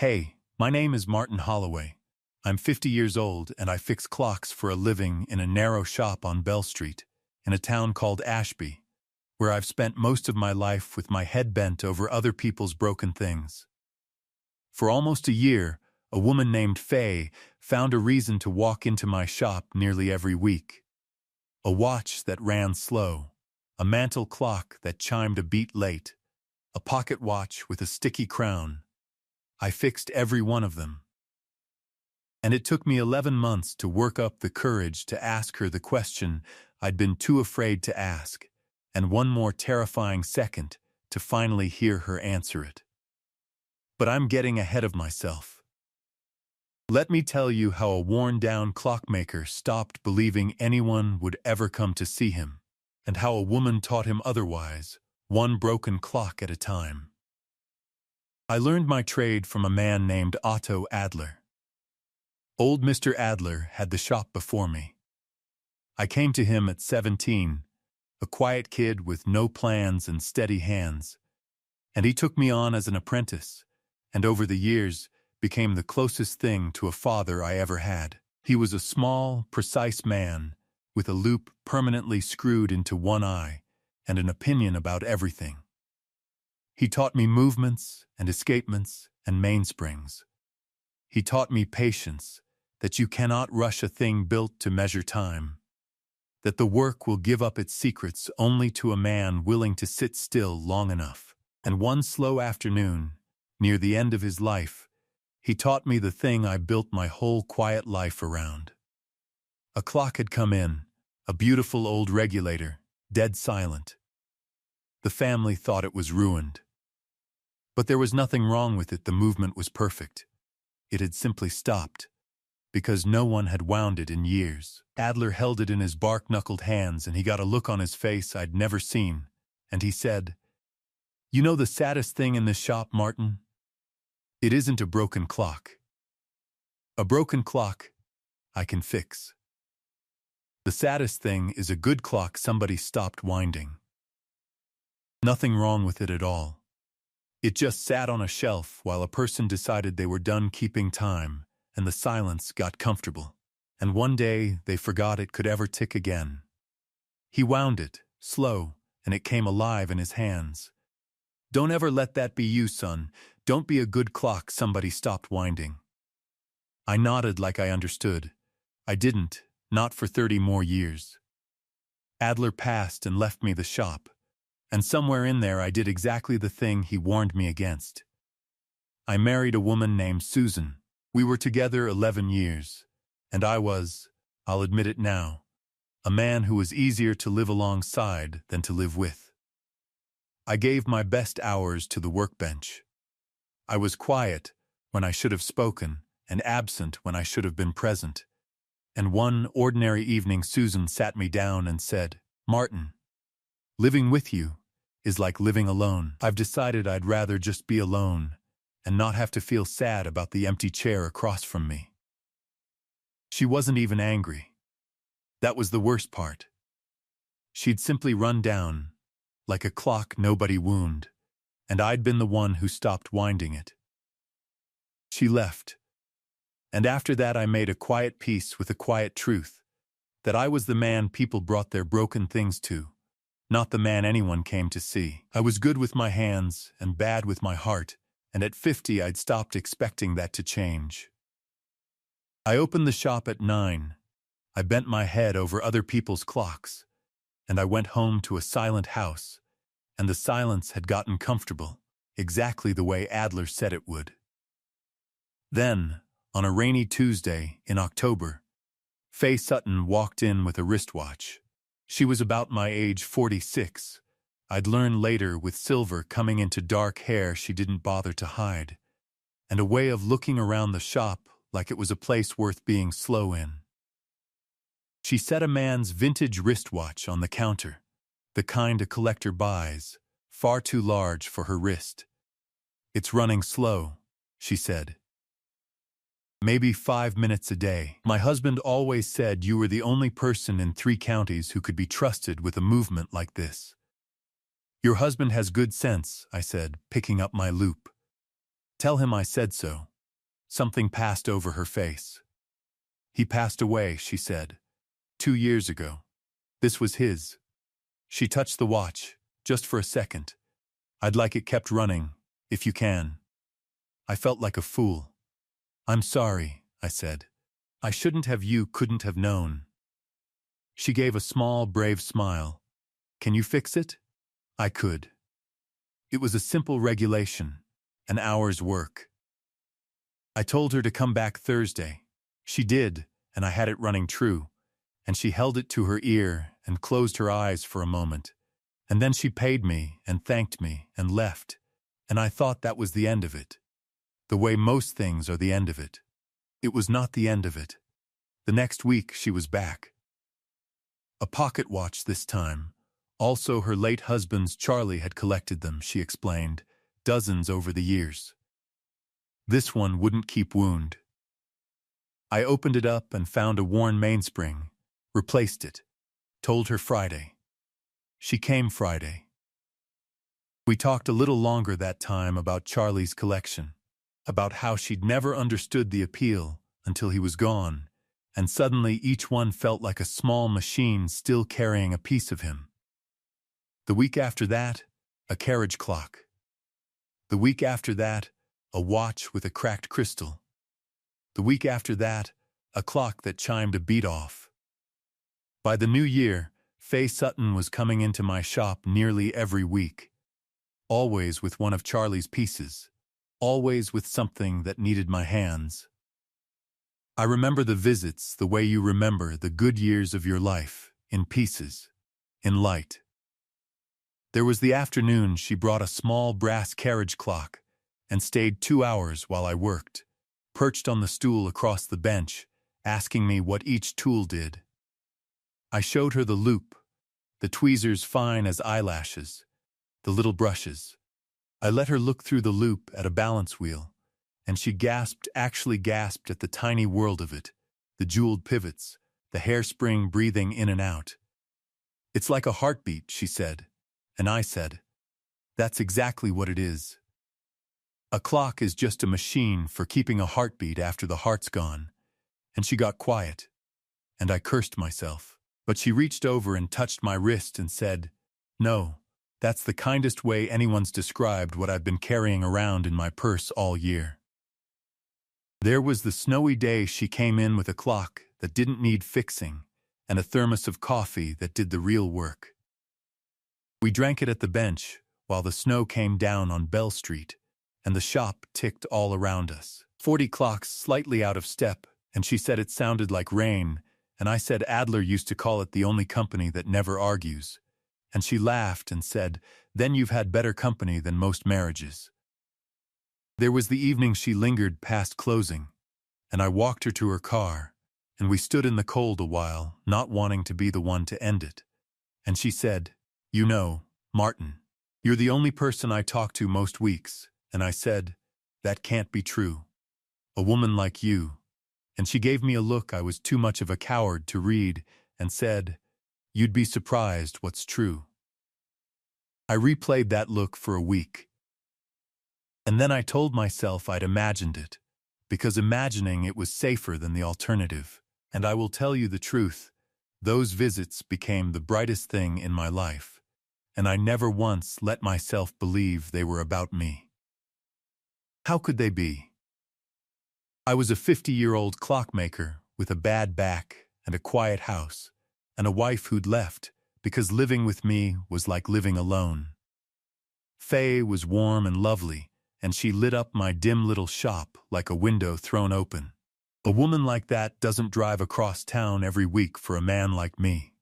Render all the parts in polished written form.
Hey, my name is Martin Holloway. I'm 50 years old and I fix clocks for a living in a narrow shop on Bell Street, in a town called Ashby, where I've spent most of my life with my head bent over other people's broken things. For almost a year, a woman named Faye found a reason to walk into my shop nearly every week. A watch that ran slow, a mantel clock that chimed a beat late, a pocket watch with a sticky crown. I fixed every one of them. And it took me 11 months to work up the courage to ask her the question I'd been too afraid to ask, and one more terrifying second to finally hear her answer it. But I'm getting ahead of myself. Let me tell you how a worn-down clockmaker stopped believing anyone would ever come to see him, and how a woman taught him otherwise, one broken clock at a time. I learned my trade from a man named Otto Adler. Old Mr. Adler had the shop before me. I came to him at 17, a quiet kid with no plans and steady hands, and he took me on as an apprentice, and over the years became the closest thing to a father I ever had. He was a small, precise man with a loop permanently screwed into one eye and an opinion about everything. He taught me movements and escapements and mainsprings. He taught me patience, that you cannot rush a thing built to measure time, that the work will give up its secrets only to a man willing to sit still long enough. And one slow afternoon, near the end of his life, he taught me the thing I built my whole quiet life around. A clock had come in, a beautiful old regulator, dead silent. The family thought it was ruined. But there was nothing wrong with it. The movement was perfect. It had simply stopped, because no one had wound it in years. Adler held it in his bark-knuckled hands, and he got a look on his face I'd never seen, and he said, "You know the saddest thing in this shop, Martin? It isn't a broken clock. A broken clock I can fix. The saddest thing is a good clock somebody stopped winding. Nothing wrong with it at all. It just sat on a shelf while a person decided they were done keeping time, and the silence got comfortable. And one day they forgot it could ever tick again. He wound it, slow, and it came alive in his hands. Don't ever let that be you, son. Don't be a good clock somebody stopped winding." I nodded like I understood. I didn't, not for 30 more years. Adler passed and left me the shop, and somewhere in there I did exactly the thing he warned me against. I married a woman named Susan. We were together 11 years, and I was, I'll admit it now, a man who was easier to live alongside than to live with. I gave my best hours to the workbench. I was quiet when I should have spoken and absent when I should have been present. And one ordinary evening Susan sat me down and said, "Martin, living with you is like living alone. I've decided I'd rather just be alone and not have to feel sad about the empty chair across from me." She wasn't even angry. That was the worst part. She'd simply run down, like a clock nobody wound, and I'd been the one who stopped winding it. She left, and after that I made a quiet peace with a quiet truth, that I was the man people brought their broken things to, not the man anyone came to see. I was good with my hands and bad with my heart, and at 50 I'd stopped expecting that to change. I opened the shop at 9. I bent my head over other people's clocks, and I went home to a silent house, and the silence had gotten comfortable, exactly the way Adler said it would. Then, on a rainy Tuesday in October, Faye Sutton walked in with a wristwatch. She was about my age, 46. I'd learn later, with silver coming into dark hair she didn't bother to hide, and a way of looking around the shop like it was a place worth being slow in. She set a man's vintage wristwatch on the counter, the kind a collector buys, far too large for her wrist. "It's running slow," she said. "Maybe 5 minutes a day. My husband always said you were the only person in 3 counties who could be trusted with a movement like this." "Your husband has good sense," I said, picking up my loop. "Tell him I said so." Something passed over her face. He passed away, she said. 2 years ago. This was his. She touched the watch, just for a second. I'd like it kept running, if you can. I felt like a fool. I'm sorry, I said. I shouldn't have, you couldn't have known. She gave a small, brave smile. Can you fix it? I could. It was a simple regulation, an hour's work. I told her to come back Thursday. She did, and I had it running true, and she held it to her ear and closed her eyes for a moment. And then she paid me and thanked me and left, and I thought that was the end of it. The way most things are the end of it. It was not the end of it. The next week she was back. A pocket watch this time. Also her late husband's Charlie had collected them, she explained, dozens over the years. This one wouldn't keep wound. I opened it up and found a worn mainspring, replaced it, told her Friday. She came Friday. We talked a little longer that time about Charlie's collection, about how she'd never understood the appeal until he was gone, and suddenly each one felt like a small machine still carrying a piece of him. The week after that, a carriage clock. The week after that, a watch with a cracked crystal. The week after that, a clock that chimed a beat off. By the new year, Faye Sutton was coming into my shop nearly every week, always with one of Charlie's pieces, always with something that needed my hands. I remember the visits the way you remember the good years of your life, in pieces, in light. There was the afternoon she brought a small brass carriage clock and stayed 2 hours while I worked, perched on the stool across the bench, asking me what each tool did. I showed her the loop, the tweezers fine as eyelashes, the little brushes. I let her look through the loop at a balance wheel, and she gasped, actually gasped at the tiny world of it, the jeweled pivots, the hairspring breathing in and out. It's like a heartbeat, she said, and I said, that's exactly what it is. A clock is just a machine for keeping a heartbeat after the heart's gone. And she got quiet, and I cursed myself. But she reached over and touched my wrist and said, no, that's the kindest way anyone's described what I've been carrying around in my purse all year. There was the snowy day she came in with a clock that didn't need fixing and a thermos of coffee that did the real work. We drank it at the bench while the snow came down on Bell Street, and the shop ticked all around us. 40 clocks slightly out of step, and she said it sounded like rain, and I said Adler used to call it the only company that never argues. And she laughed and said, then you've had better company than most marriages. There was the evening she lingered past closing, and I walked her to her car, and we stood in the cold a while, not wanting to be the one to end it. And she said, you know, Martin, you're the only person I talk to most weeks. And I said, that can't be true. A woman like you. And she gave me a look I was too much of a coward to read and said, you'd be surprised what's true. I replayed that look for a week. And then I told myself I'd imagined it, because imagining it was safer than the alternative. And I will tell you the truth, those visits became the brightest thing in my life. And I never once let myself believe they were about me. How could they be? I was a 50-year-old clockmaker with a bad back and a quiet house, and a wife who'd left because living with me was like living alone. Faye was warm and lovely, and she lit up my dim little shop like a window thrown open. A woman like that doesn't drive across town every week for a man like me.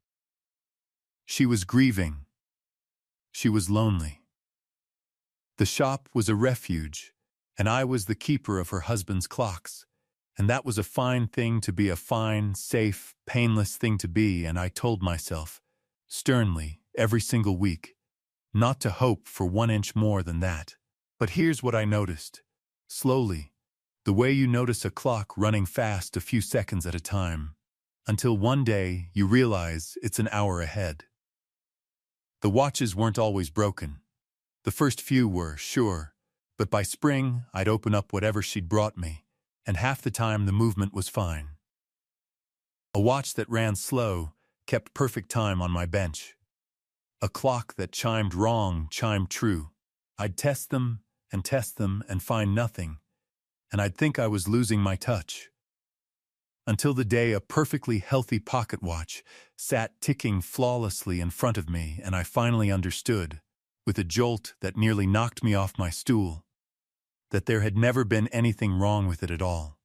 She was grieving. She was lonely. The shop was a refuge, and I was the keeper of her husband's clocks, and that was a fine thing to be, a fine, safe, painless thing to be, and I told myself, sternly, every single week, not to hope for 1 inch more than that. But here's what I noticed. Slowly, the way you notice a clock running fast a few seconds at a time, until one day you realize it's an hour ahead. The watches weren't always broken. The first few were, sure, but by spring I'd open up whatever she'd brought me, and half the time the movement was fine. A watch that ran slow kept perfect time on my bench. A clock that chimed wrong chimed true. I'd test them and find nothing, and I'd think I was losing my touch. Until the day a perfectly healthy pocket watch sat ticking flawlessly in front of me, and I finally understood, with a jolt that nearly knocked me off my stool, that there had never been anything wrong with it at all.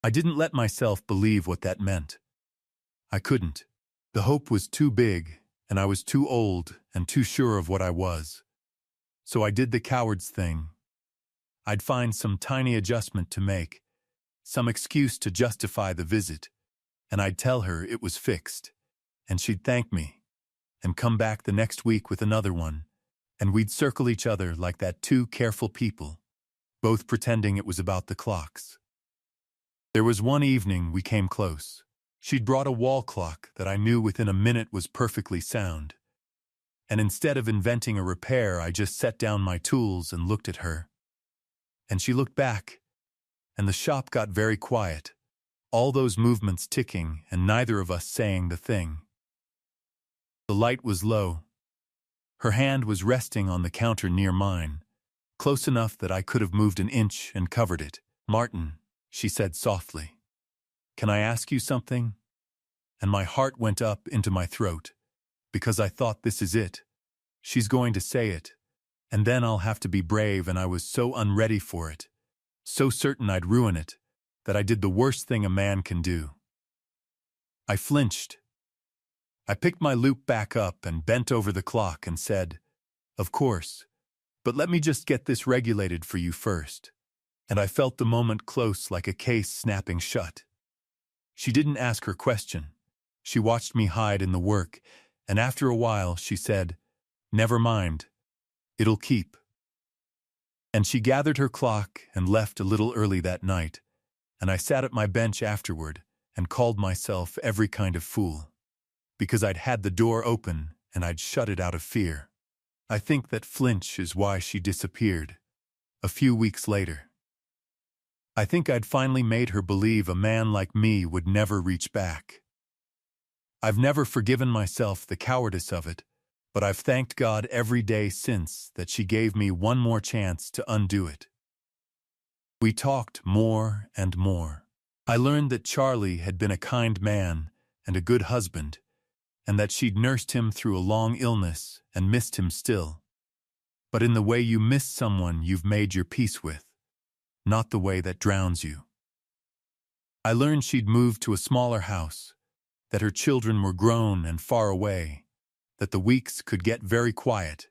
I didn't let myself believe what that meant. I couldn't. The hope was too big, and I was too old and too sure of what I was. So I did the coward's thing. I'd find some tiny adjustment to make, some excuse to justify the visit, and I'd tell her it was fixed, and she'd thank me, and come back the next week with another one, and we'd circle each other like that two careful people, both pretending it was about the clocks. There was one evening we came close. She'd brought a wall clock that I knew within a minute was perfectly sound, and instead of inventing a repair, I just set down my tools and looked at her. And she looked back, and the shop got very quiet, all those movements ticking and neither of us saying the thing. The light was low. Her hand was resting on the counter near mine, close enough that I could have moved an inch and covered it. "Martin," she said softly, "can I ask you something?" And my heart went up into my throat, because I thought, this is it. She's going to say it, and then I'll have to be brave, and I was so unready for it, so certain I'd ruin it, that I did the worst thing a man can do. I flinched. I picked my loop back up and bent over the clock and said, "Of course, but let me just get this regulated for you first." And I felt the moment close, like a case snapping shut. She didn't ask her question. She watched me hide in the work, and after a while she said, "Never mind, it'll keep." And she gathered her clock and left a little early that night, and I sat at my bench afterward and called myself every kind of fool, because I'd had the door open and I'd shut it out of fear. I think that flinch is why she disappeared, a few weeks later. I think I'd finally made her believe a man like me would never reach back. I've never forgiven myself the cowardice of it, but I've thanked God every day since that she gave me one more chance to undo it. We talked more and more. I learned that Charlie had been a kind man and a good husband, and that she'd nursed him through a long illness and missed him still. But in the way you miss someone you've made your peace with, not the way that drowns you. I learned she'd moved to a smaller house, that her children were grown and far away, that the weeks could get very quiet.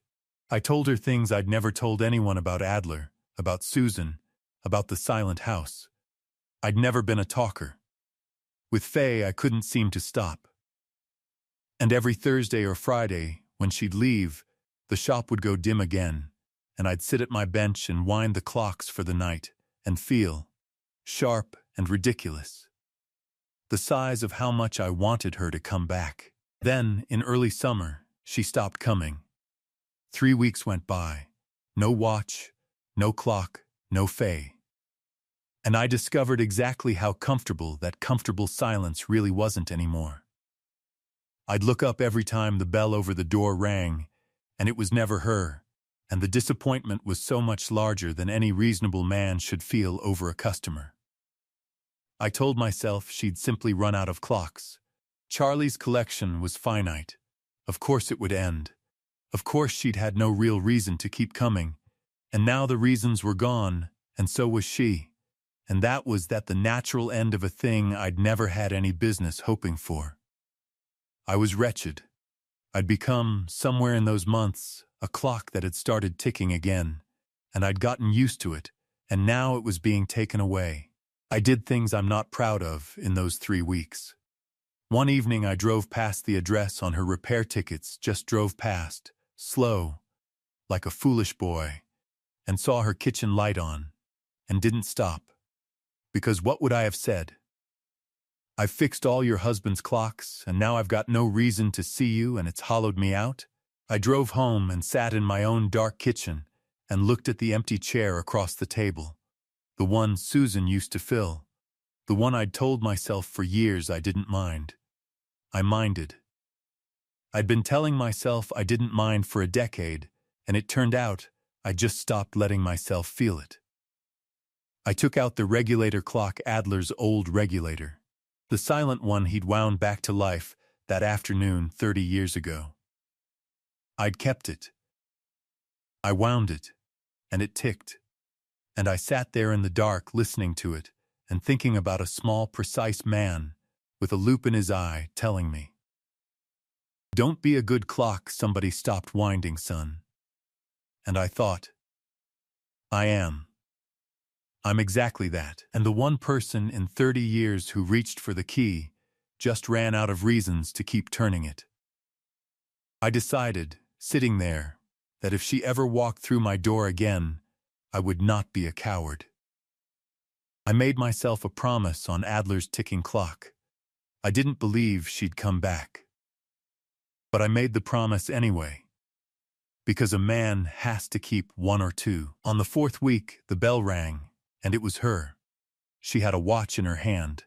I told her things I'd never told anyone about Adler, about Susan, about the silent house. I'd never been a talker. With Faye, I couldn't seem to stop. And every Thursday or Friday, when she'd leave, the shop would go dim again, and I'd sit at my bench and wind the clocks for the night, and feel sharp and ridiculous. The size of how much I wanted her to come back. Then, in early summer, she stopped coming. 3 weeks went by. No watch, no clock, no Faye. And I discovered exactly how comfortable that comfortable silence really wasn't anymore. I'd look up every time the bell over the door rang, and it was never her, and the disappointment was so much larger than any reasonable man should feel over a customer. I told myself she'd simply run out of clocks. Charlie's collection was finite. Of course it would end. Of course she'd had no real reason to keep coming, and now the reasons were gone, and so was she. And that was the natural end of a thing I'd never had any business hoping for. I was wretched. I'd become, somewhere in those months, a clock that had started ticking again, and I'd gotten used to it, and now it was being taken away. I did things I'm not proud of in those 3 weeks. One evening I drove past the address on her repair tickets, just drove past, slow, like a foolish boy, and saw her kitchen light on, and didn't stop. Because what would I have said? "I've fixed all your husband's clocks, and now I've got no reason to see you, and it's hollowed me out?" I drove home and sat in my own dark kitchen and looked at the empty chair across the table. The one Susan used to fill. The one I'd told myself for years I didn't mind. I minded. I'd been telling myself I didn't mind for a decade, and it turned out I just stopped letting myself feel it. I took out the regulator clock, Adler's old regulator, the silent one he'd wound back to life that afternoon 30 years ago. I'd kept it. I wound it, and it ticked. And I sat there in the dark listening to it and thinking about a small, precise man with a loop in his eye telling me, "Don't be a good clock, somebody stopped winding, son." And I thought, I am. I'm exactly that. And the one person in 30 years who reached for the key just ran out of reasons to keep turning it. I decided, sitting there, that if she ever walked through my door again, I would not be a coward. I made myself a promise on Adler's ticking clock. I didn't believe she'd come back. But I made the promise anyway, because a man has to keep one or two. On the 4th week, the bell rang, and it was her. She had a watch in her hand.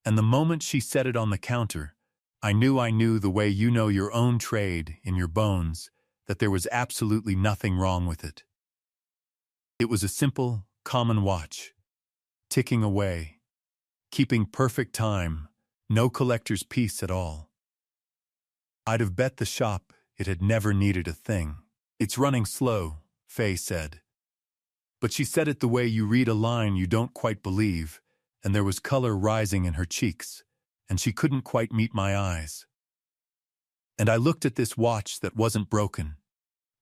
And the moment she set it on the counter, I knew the way you know your own trade in your bones, that there was absolutely nothing wrong with it. It was a simple, common watch, ticking away, keeping perfect time, no collector's piece at all. I'd have bet the shop it had never needed a thing. "It's running slow," Faye said. But she said it the way you read a line you don't quite believe, and there was color rising in her cheeks, and she couldn't quite meet my eyes. And I looked at this watch that wasn't broken,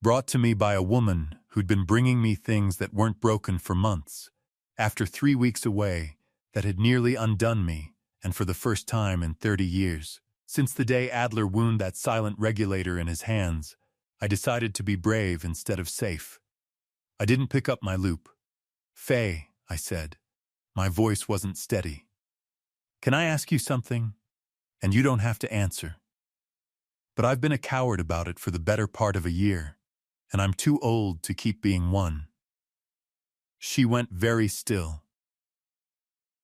brought to me by a woman who'd been bringing me things that weren't broken for months, after 3 weeks away, that had nearly undone me, and for the first time in 30 years. Since the day Adler wound that silent regulator in his hands, I decided to be brave instead of safe. I didn't pick up my loop. "Faye," I said. My voice wasn't steady. "Can I ask you something? And you don't have to answer. But I've been a coward about it for the better part of a year, and I'm too old to keep being one." She went very still.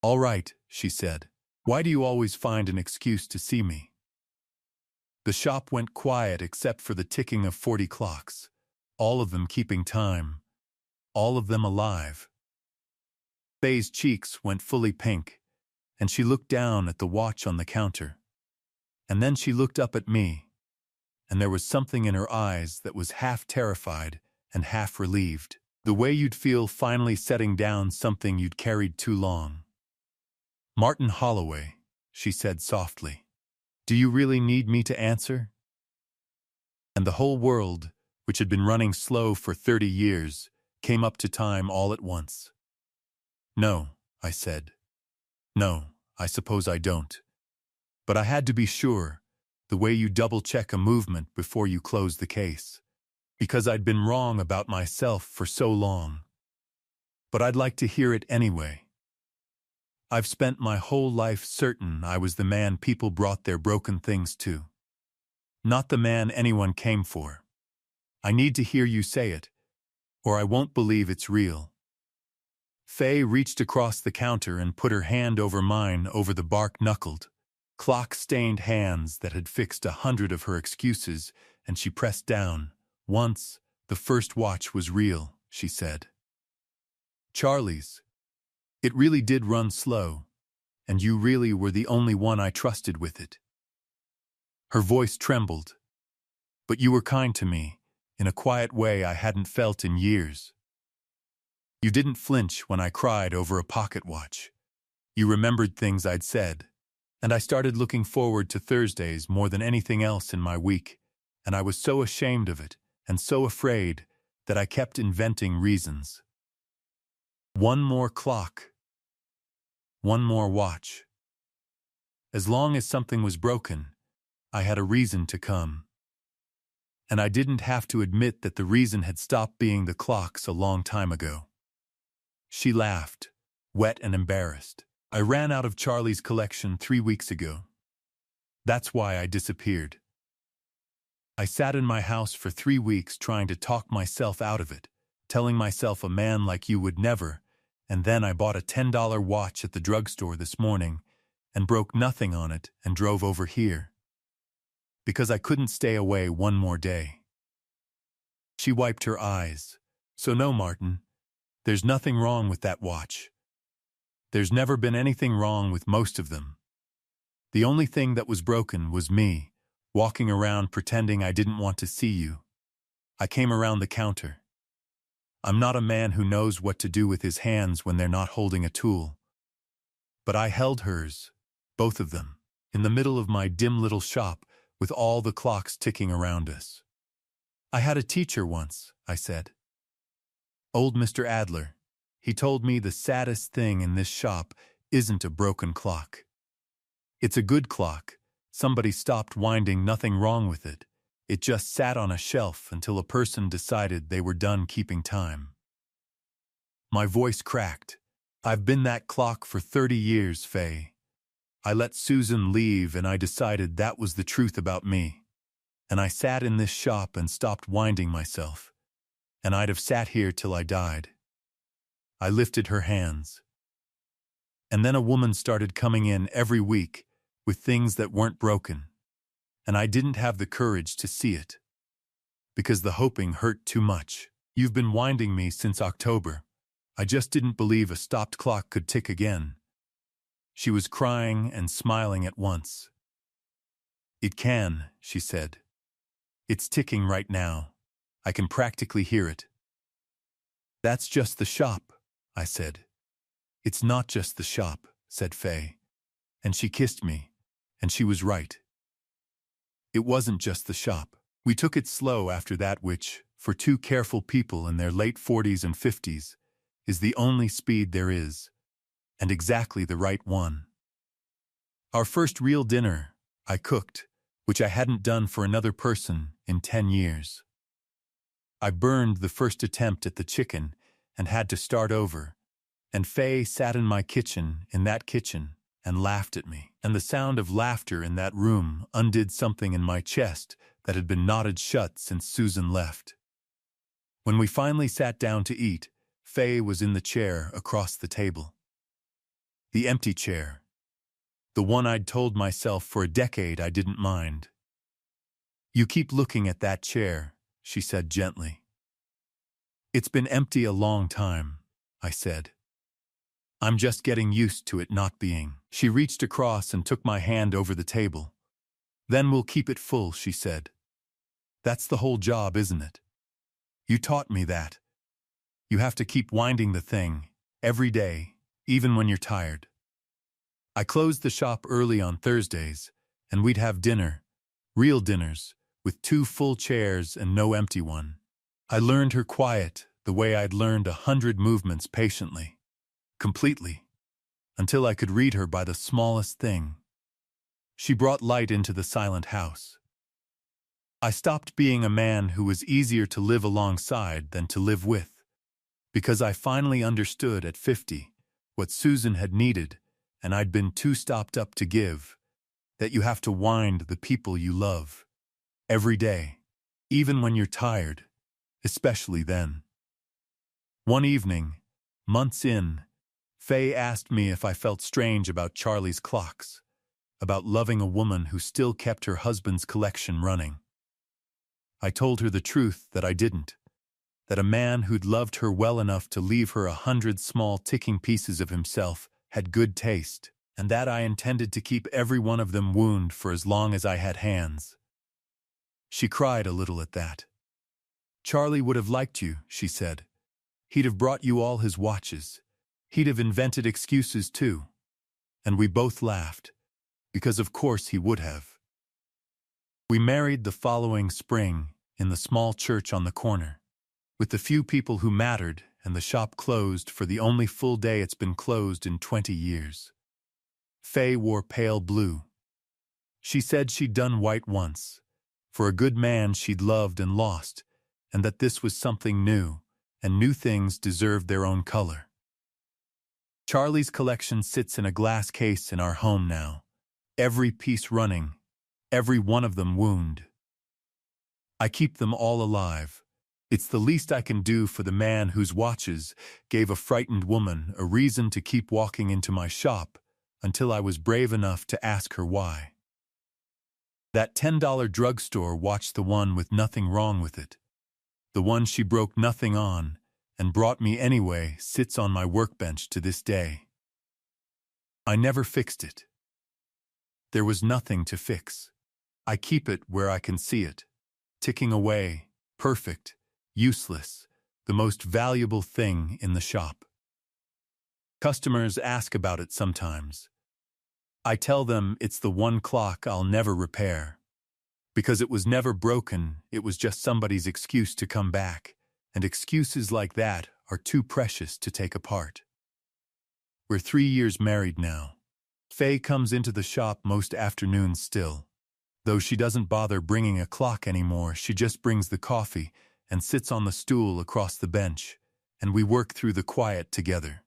"All right," she said. "Why do you always find an excuse to see me?" The shop went quiet except for the ticking of 40 clocks, all of them keeping time, all of them alive. Faye's cheeks went fully pink, and she looked down at the watch on the counter. And then she looked up at me, and there was something in her eyes that was half terrified and half relieved, the way you'd feel finally setting down something you'd carried too long. "Martin Holloway," she said softly, "do you really need me to answer?" And the whole world, which had been running slow for 30 years, came up to time all at once. "No," I said. "No, I suppose I don't. But I had to be sure, the way you double-check a movement before you close the case. Because I'd been wrong about myself for so long. But I'd like to hear it anyway. I've spent my whole life certain I was the man people brought their broken things to. Not the man anyone came for. I need to hear you say it, or I won't believe it's real." Faye reached across the counter and put her hand over mine over the bark-knuckled, clock-stained hands that had fixed 100 of her excuses, and she pressed down. "Once, the first watch was real," she said. "Charlie's. It really did run slow, and you really were the only one I trusted with it." Her voice trembled. "But you were kind to me, in a quiet way I hadn't felt in years. You didn't flinch when I cried over a pocket watch. You remembered things I'd said, and I started looking forward to Thursdays more than anything else in my week, and I was so ashamed of it and so afraid that I kept inventing reasons. One more clock. One more watch. As long as something was broken, I had a reason to come. And I didn't have to admit that the reason had stopped being the clocks a long time ago." She laughed, wet and embarrassed. "I ran out of Charlie's collection 3 weeks ago. That's why I disappeared. I sat in my house for 3 weeks trying to talk myself out of it, telling myself a man like you would never, And then I bought a $10 watch at the drugstore this morning and broke nothing on it and drove over here. Because I couldn't stay away one more day. She wiped her eyes. So no, Martin, there's nothing wrong with that watch. There's never been anything wrong with most of them. The only thing that was broken was me, walking around pretending I didn't want to see you. I came around the counter. I'm not a man who knows what to do with his hands when they're not holding a tool. But I held hers, both of them, in the middle of my dim little shop with all the clocks ticking around us. I had a teacher once, I said. Old Mr. Adler. He told me the saddest thing in this shop isn't a broken clock. It's a good clock. Somebody stopped winding, nothing wrong with it. It just sat on a shelf until a person decided they were done keeping time. My voice cracked. I've been that clock for 30 years, Faye. I let Susan leave and I decided that was the truth about me. And I sat in this shop and stopped winding myself. And I'd have sat here till I died. I lifted her hands. And then a woman started coming in every week with things that weren't broken. And I didn't have the courage to see it. Because the hoping hurt too much. You've been winding me since October. I just didn't believe a stopped clock could tick again. She was crying and smiling at once. It can, she said. It's ticking right now. I can practically hear it. That's just the shop, I said. It's not just the shop, said Faye. And she kissed me, and she was right. It wasn't just the shop. We took it slow after that, which, for two careful people in their late 40s and 50s, is the only speed there is, and exactly the right one. Our first real dinner, I cooked, which I hadn't done for another person in 10 years. I burned the first attempt at the chicken and had to start over, and Faye sat in my kitchen, and laughed at me. And the sound of laughter in that room undid something in my chest that had been knotted shut since Susan left. When we finally sat down to eat, Faye was in the chair across the table. The empty chair. The one I'd told myself for a decade I didn't mind. You keep looking at that chair, she said gently. It's been empty a long time, I said. I'm just getting used to it not being. She reached across and took my hand over the table. Then we'll keep it full, she said. That's the whole job, isn't it? You taught me that. You have to keep winding the thing, every day, even when you're tired. I closed the shop early on Thursdays, and we'd have dinner, real dinners, with 2 full chairs and no empty one. I learned her quiet, the way I'd learned 100 movements patiently. Completely, until I could read her by the smallest thing. She brought light into the silent house. I stopped being a man who was easier to live alongside than to live with, because I finally understood at 50 what Susan had needed and I'd been too stopped up to give, that you have to wind the people you love, every day, even when you're tired, especially then. One evening, months in, Faye asked me if I felt strange about Charlie's clocks, about loving a woman who still kept her husband's collection running. I told her the truth that I didn't, that a man who'd loved her well enough to leave her 100 small ticking pieces of himself had good taste, and that I intended to keep every one of them wound for as long as I had hands. She cried a little at that. Charlie would have liked you, she said. He'd have brought you all his watches. He'd have invented excuses too. And we both laughed, because of course he would have. We married the following spring in the small church on the corner, with the few people who mattered, and the shop closed for the only full day it's been closed in 20 years. Faye wore pale blue. She said she'd done white once, for a good man she'd loved and lost, and that this was something new, and new things deserved their own color. Charlie's collection sits in a glass case in our home now, every piece running, every one of them wound. I keep them all alive, It's the least I can do for the man whose watches gave a frightened woman a reason to keep walking into my shop until I was brave enough to ask her why. That $10 drugstore watched the one with nothing wrong with it. The one she broke nothing on and brought me anyway sits on my workbench to this day. I never fixed it. There was nothing to fix. I keep it where I can see it, ticking away, perfect, useless, the most valuable thing in the shop. Customers ask about it sometimes. I tell them it's the one clock I'll never repair. Because it was never broken, it was just somebody's excuse to come back, and excuses like that are too precious to take apart. We're 3 years married now. Faye comes into the shop most afternoons still. Though she doesn't bother bringing a clock anymore, she just brings the coffee and sits on the stool across the bench, and we work through the quiet together.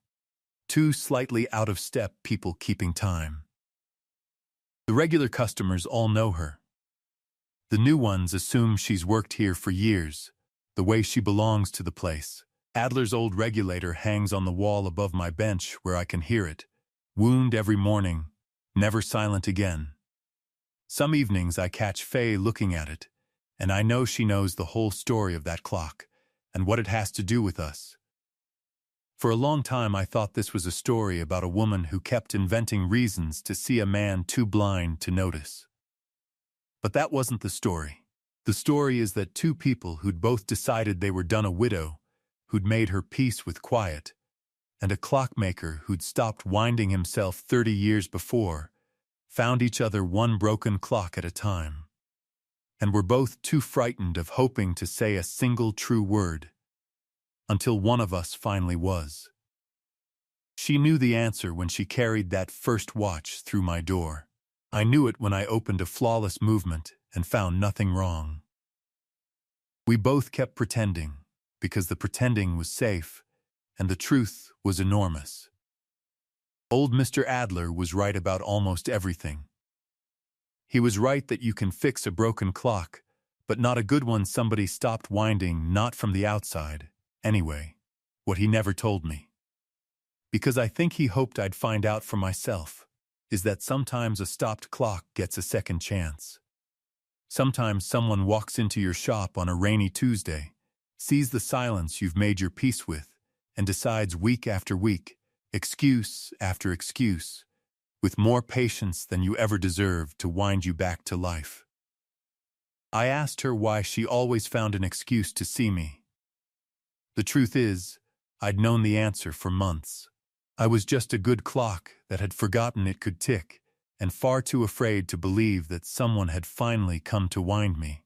Two slightly out-of-step people keeping time. The regular customers all know her. The new ones assume she's worked here for years, the way she belongs to the place. Adler's old regulator hangs on the wall above my bench where I can hear it, wound every morning, never silent again. Some evenings I catch Faye looking at it, and I know she knows the whole story of that clock and what it has to do with us. For a long time I thought this was a story about a woman who kept inventing reasons to see a man too blind to notice. But that wasn't the story. The story is that two people who'd both decided they were done a widow, who'd made her peace with quiet, and a clockmaker who'd stopped winding himself 30 years before, found each other one broken clock at a time. And were both too frightened of hoping to say a single true word, until one of us finally was. She knew the answer when she carried that first watch through my door. I knew it when I opened a flawless movement and found nothing wrong. We both kept pretending, because the pretending was safe, and the truth was enormous. Old Mr. Adler was right about almost everything. He was right that you can fix a broken clock, but not a good one somebody stopped winding, not from the outside. Anyway, what he never told me, because I think he hoped I'd find out for myself, is that sometimes a stopped clock gets a second chance. Sometimes someone walks into your shop on a rainy Tuesday, sees the silence you've made your peace with, and decides week after week, excuse after excuse, with more patience than you ever deserved to wind you back to life. I asked her why she always found an excuse to see me. The truth is, I'd known the answer for months. I was just a good clock that had forgotten it could tick, and far too afraid to believe that someone had finally come to wind me.